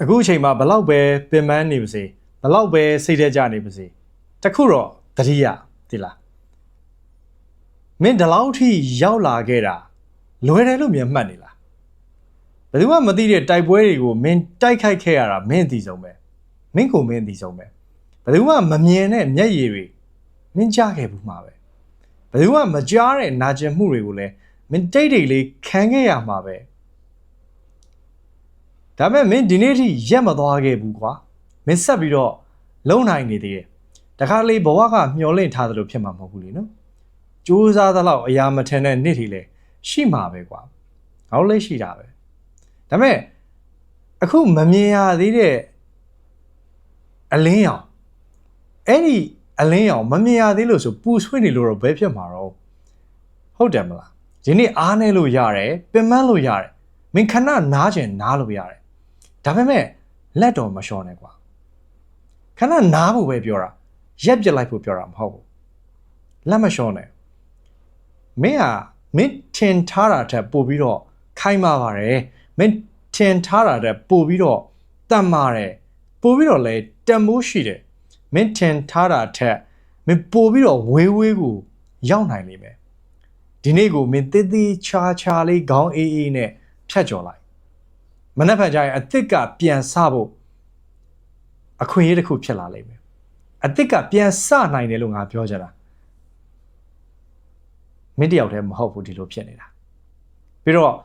အခုအချိန်မှာဘလောက်ပဲပင်ပန်းနေပါစေဘလောက်ပဲစိတ်ထဲကြနေပါစေတခုတော့တတိယဒီလားမင်းဒီလောက်ထိရောက်လာခဲ့တာလွယ်တယ်လို့မြင်မှတ်နေလားဘယ်သူမှမသိတဲ့တိုက်ပွဲတွေကိုမင်းတိုက်ခိုက်ခဲ့ရတာမင်းအသိဆုံးပဲမင်းကိုမင်းအသိဆုံးပဲဘယ်သူမှမမြင်တဲ့မျက်ရည်တွေမင်းကြားခဲ့ဘူးမှာပဲဘယ်သူမှမကြားတဲ့နာကျင်မှုတွေကိုလည်းမင်းတိတ်တိတ်လေးခံခဲ့ရမှာပဲဒါပေမဲ့မင်းဒီနေ့ထိရက်မသွားခဲ့ဘူးကွာမင်းဆက်ပြီးတော့လုံနိုင်နေသေးတယ်တခါလေဘဝကမျောလင့်ထားသလိုဖြစ်မှာမဟုတ်ဘူးလေနော်ကြိုးစားသလောက်အရာမထင်တဲ့နေ့တွေလည်းရှိမှာပဲကွာငါတို့လည်းရှိတာပဲဒါပေမဲ့အခုမမြင်ရသေးတဲ့အလင်းရောင်အဲ့ဒီအလင်းရောင်မမြင်ရသေးလို့ဆိုပူဆွေးနေလို့တော့ဘယ်ဖြစ်မှာတော့ဟုတ်တယ်မလားဒီနေ့အားနေလို့ရတယ်ပင်ပန်းလို့ရတယ်မင်းခဏနားချင်နားလို့ရတယ်ဒါပေမဲ့လက်တော်မလျှော့နဲ့ကွာခဏနားဖို့ပဲပြောတာရက်ပြစ်လိုက်ဖို့ပြောတာမဟုတ်ဘူးလက်မလျှော့နဲ့မင်းထင်ထားတာထက်ပိုပြီးတော့ခိုင်မာပါတယ်မင်းထင်ထားတာထက်ပိုပြီးတော့တန်မာတယ်ပိုပြီးတော့လဲတန်မိုးရှိတယ်မင်းထင်ထားတာထက်မင်းပိုပြီးတော့ဝေးဝေးကိုရောက်နိုင်လိမ့်မယ်ဒီနေ့ကိုမင်းတေးသေးချာချာလေးခေါင်းအေးအေးနဲ့ဖြတ်ကျော်လိုက်မနှက်ဖန်ကြရင်အသစ်ကပြန်စဖို့အခွင့်အရေးတစ်ခုဖြစ်လာလိမ့်မယ်အသစ်ကပြန်စနိုင်တယ်လို့ငါပြောကြတာမင်းတယောက်တည်းမဟုတ်ဘူးဒီလိုဖြစ်နေတာပြီးတော့